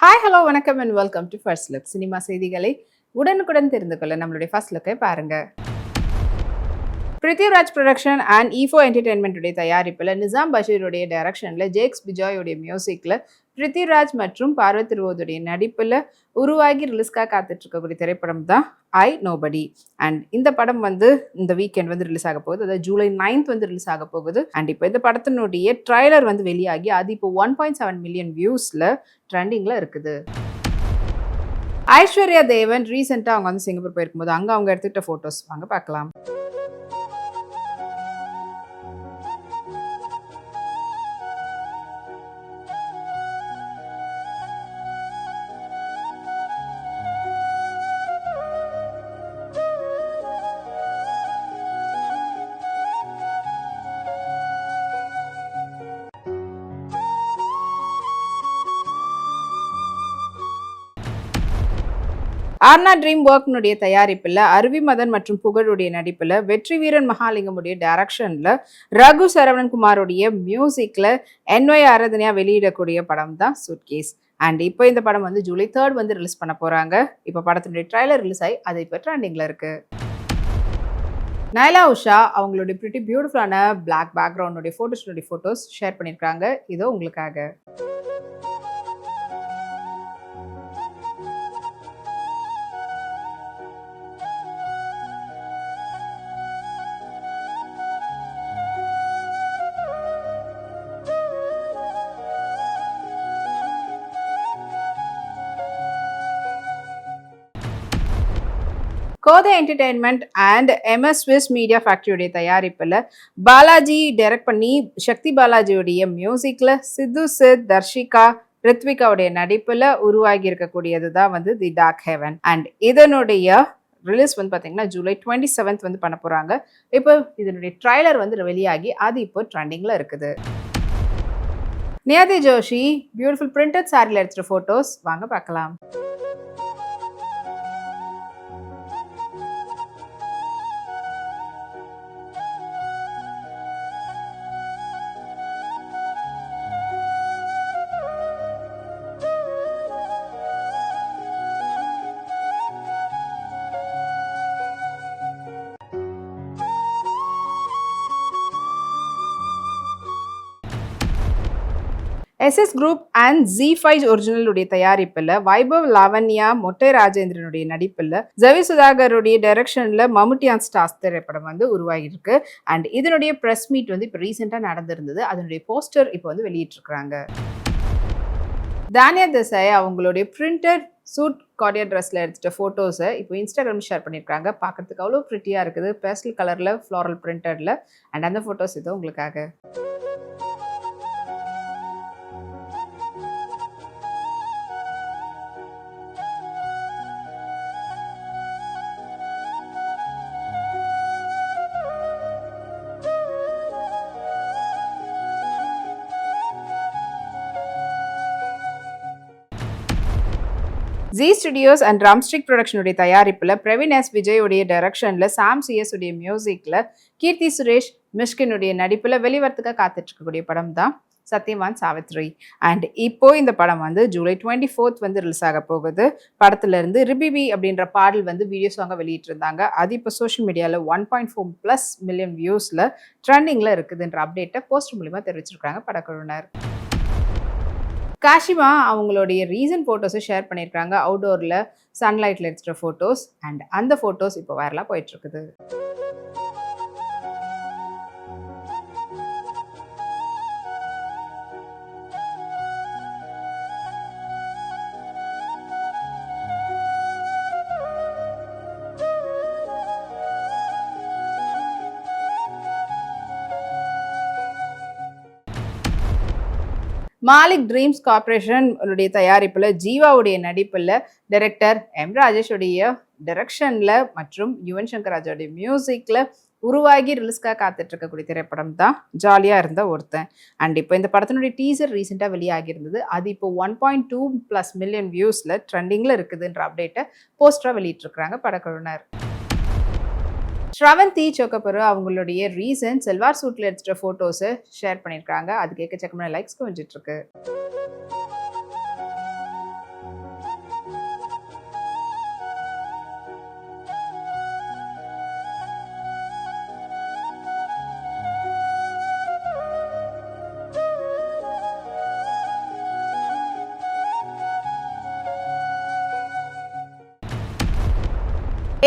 Hi hello வணக்கம் and welcome to first look. Cinema செய்திகளை உடனுக்குடன் தெரிந்து கொள்ள நம்மளுடைய ஃபர்ஸ்ட் லுக்கை பாருங்க. பிருத்திவிராஜ் ப்ரொடக்ஷன் அண்ட் ஈஃபோ என்டர்டெயின்மெண்ட்டுடைய தயாரிப்பில் நிசாம் பஷீருடைய டைரக்ஷனில் ஜேக்ஸ் பிஜாயோடைய மியூசிக்கில் பிருத்திவிராஜ் மற்றும் பார்வதி திருவோதுடைய நடிப்பில் உருவாகி ரிலீஸ்க்காக காத்துட்டு இருக்கக்கூடிய திரைப்படம் தான் ஐ நோபடி. அண்ட் இந்த படம் வந்து இந்த வீக்கெண்ட் வந்து ரிலீஸ் ஆக போகுது, அதாவது ஜூலை 9th வந்து ரிலீஸ் ஆக போகுது. அண்ட் இப்போ இந்த படத்தினுடைய ட்ரைலர் வந்து வெளியாகி அது இப்போ 1.7 மில்லியன் வியூஸில் ட்ரெண்டிங்கில் இருக்குது. ஐஸ்வர்யா தேவன் ரீசெண்டாக அவங்க வந்து சிங்கப்பூர் போயிருக்கும்போது அங்கே அவங்க எடுத்துக்கிட்ட ஃபோட்டோஸ் வாங்க பார்க்கலாம். ஆர்னா ட்ரீம் ஒர்க்னுடைய தயாரிப்பில் அருவி மதன் மற்றும் புகழுடைய நடிப்பில் வெற்றி வீரன் மகாலிங்கமுடைய டைரக்ஷனில் ரகு சரவணன்குமாரோடைய மியூசிக்கில் என்ஒய் ஆராதனையா வெளியிடக்கூடிய படம் தான் சூட்கேஸ். அண்ட் இப்போ இந்த படம் வந்து ஜூலை 3rd வந்து ரிலீஸ் பண்ண போகிறாங்க. இப்போ படத்தினுடைய ட்ரைலர் ரிலீஸ் ஆகி அது இப்போ ட்ரெண்டிங்கில் இருக்குது. நைலா உஷா அவங்களுடைய பிரிட்டி பியூட்டிஃபுல்லான பிளாக் பேக்ரவுண்டுடைய ஃபோட்டோஸ் ஷேர் பண்ணியிருக்காங்க. இதோ உங்களுக்காக. Kothai entertainment and MS Swiss media ஃபேக்டரியுடைய தயாரிப்பில் பாலாஜி டைரக்ட் பண்ணி சக்தி பாலாஜியுடைய மியூசிக்கில் சித்து சித், தர்ஷிகா, ரித்விகாவுடைய நடிப்பில் உருவாகி இருக்கக்கூடியது தான் வந்து தி டார்க் ஹெவன். அண்ட் இதனுடைய ரிலீஸ் வந்து பார்த்தீங்கன்னா ஜூலை 27th வந்து பண்ண போகிறாங்க. இப்போ இதனுடைய ட்ரைலர் வந்து வெளியாகி அது இப்போ ட்ரெண்டிங்கில் இருக்குது. நியதி ஜோஷி பியூட்டிஃபுல் பிரிண்டட் சாரியில் எடுத்துகிற ஃபோட்டோஸ் வாங்க பார்க்கலாம். SS குரூப் அண்ட் Z5 ஒரிஜினலுடைய தயாரிப்பில் வைபவ் லாவண்யா, மொட்டை ராஜேந்திரனுடைய நடிப்பில் ஜவி சுதாகருடைய டைரக்ஷனில் மம்முட்டி ஆன் ஸ்டார்ஸ் திரைப்படம் வந்து உருவாகியிருக்கு. அண்ட் இதனுடைய ப்ரெஸ் மீட் வந்து இப்போ ரீசெண்டாக நடந்திருந்தது. அதனுடைய போஸ்டர் இப்போ வந்து வெளியிட்டிருக்கிறாங்க. தானியா தேசாய் அவங்களுடைய பிரிண்டட் சூட் கார்டியா ட்ரெஸ்ஸில் எடுத்துகிட்ட ஃபோட்டோஸை இப்போ இன்ஸ்டாகிராம் ஷேர் பண்ணியிருக்காங்க. பார்க்கறதுக்கு அவ்வளோ ப்ரிட்டியாக இருக்குது, பேஸ்டல் கலரில் ஃப்ளாரல் பிரிண்டடில். அண்ட் அந்த ஃபோட்டோஸ் இதோ உங்களுக்காக. ஜி ஸ்டுடியோஸ் அண்ட் ட்ரம்ஸ்டிக் ப்ரொடக்ஷனுடைய தயாரிப்பில் பிரவீன் எஸ் விஜயோடைய டைரக்ஷனில் சாம் CS உடைய மியூசிக்கில் கீர்த்தி சுரேஷ் மிஷ்கினுடைய நடிப்பில் வெளிவரத்துக்காக காத்துட்டு இருக்கக்கூடிய படம் தான் சத்யவான் சாவித்ரி. அண்ட் இப்போ இந்த படம் வந்து ஜூலை 24th வந்து ரிலீஸ் ஆக போகுது. படத்துலேருந்து ரிபிபி அப்படின்ற பாடல் வந்து வீடியோ சாங்காக வெளியிட்டிருந்தாங்க. அது இப்போ சோஷியல் மீடியாவில் 1.4+ மில்லியன் வியூஸில் ட்ரெண்டிங்கில் இருக்குதுன்ற அப்டேட்டை போஸ்டர் மூலிமா தெரிவிச்சிருக்காங்க படக்குழுவினர். காஷிமா அவங்களுடைய ரீசன்ட் ஃபோட்டோஸை ஷேர் பண்ணியிருக்காங்க. அவுட்டோரில் சன்லைட்டில் எடுத்துகிட்ட ஃபோட்டோஸ். அண்ட் அந்த ஃபோட்டோஸ் இப்போ வைரலாக போயிட்டுருக்குது. மாலிக் ட்ரீம்ஸ் கார்பரேஷன் தயாரிப்பில் ஜீவாவுடைய நடிப்பில் டைரக்டர் ராஜேஷ் உடைய டைரக்ஷனில் மற்றும் யுவன் சங்கர் ராஜாவுடைய மியூசிக்கில் உருவாகி ரிலீஸ்க்காக காத்துட்டு இருக்கக்கூடிய திரைப்படம் தான் ஜாலியாக இருந்த ஒருத்தன். அண்ட் இப்போ இந்த படத்தினுடைய டீசர் ரீசெண்டாக வெளியாகி இருந்தது. அது இப்போ 1.2+ மில்லியன் வியூஸில் ட்ரெண்டிங்கில் இருக்குதுன்ற அப்டேட்டை போஸ்டராக வெளியிட்டிருக்கிறாங்க படக்குழுவினர். ஸ்ரவந்தி சோக்கபரு அவங்களுடைய ரீசன்ட் செல்வார் சூட்டில் எடுத்துகிட்ட ஃபோட்டோஸை ஷேர் பண்ணியிருக்காங்க. அதுக்கு எக்கச்சக்கமான லைக்ஸ் குவிஞ்சிட்டு இருக்கு.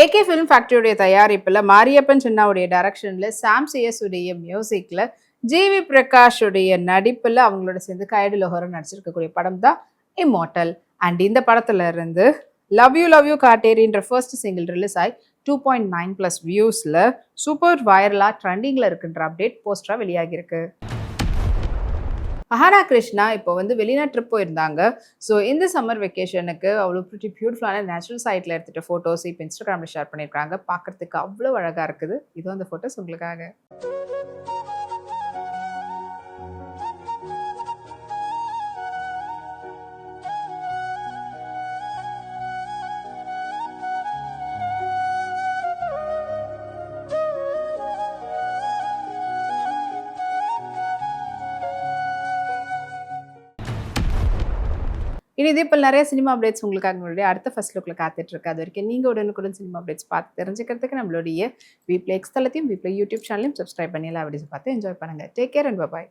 ஏகே ஃபிலிம் ஃபேக்டரியுடைய தயாரிப்பில் மாரியப்பன் சின்னாவுடைய டைரக்ஷனில் சாம் சிஎஸ் உடைய மியூசிக்கில் ஜிவி பிரகாஷ் உடைய நடிப்பில் அவங்களோட சேர்ந்து கைடு லோஹரும் நடிச்சிருக்கக்கூடிய படம் தான் இம்மோர்டல். அண்ட் இந்த படத்துல இருந்து லவ் யூ காட்டேரின்ற ஃபர்ஸ்ட் சிங்கிள் ரிலீஸ் ஆகி 2.9+ வியூஸில் சூப்பர் வைரலாக ட்ரெண்டிங்கில் இருக்குன்ற அப்டேட் போஸ்டராக வெளியாகிருக்கு. அஹானா கிருஷ்ணா இப்போ வந்து வெளிநாட்டு ட்ரிப் போயிருந்தாங்க. ஸோ இந்த சம்மர் வெக்கேஷனுக்கு அவ்வளோ பியூட்டிஃபுல்லான நேச்சுரல் சைட்டில் எடுத்துகிட்ட ஃபோட்டோஸ் இப்போ இன்ஸ்டாகிராமில் ஷேர் பண்ணியிருக்காங்க. பார்க்குறதுக்கு அவ்வளோ அழகாக இருக்குது. இதுவும் அந்த ஃபோட்டோஸ் உங்களுக்காக. இனி இதே போல் நிறைய சினிமா அப்டேட்ஸ் உங்களுக்காக உங்களுடைய அடுத்த ஃபர்ஸ்ட் லுக்கில் காத்துட்டு இருக்கு. அது வரைக்கும் நீங்கள் உடனுக்குடன் சினிமா அப்டேட்ஸ் பார்த்து தெரிஞ்சுக்கிறதுக்கு நம்மளுடைய வீப்ளே எக்ஸ் தளத்தையும் வீப்ளே யூடியூப் சேனலையும் சப்ஸ்கிரைப் பண்ணி எல்லா வீடியோஸ் பார்த்து என்ஜாய் பண்ணுங்கள். Take care and bye.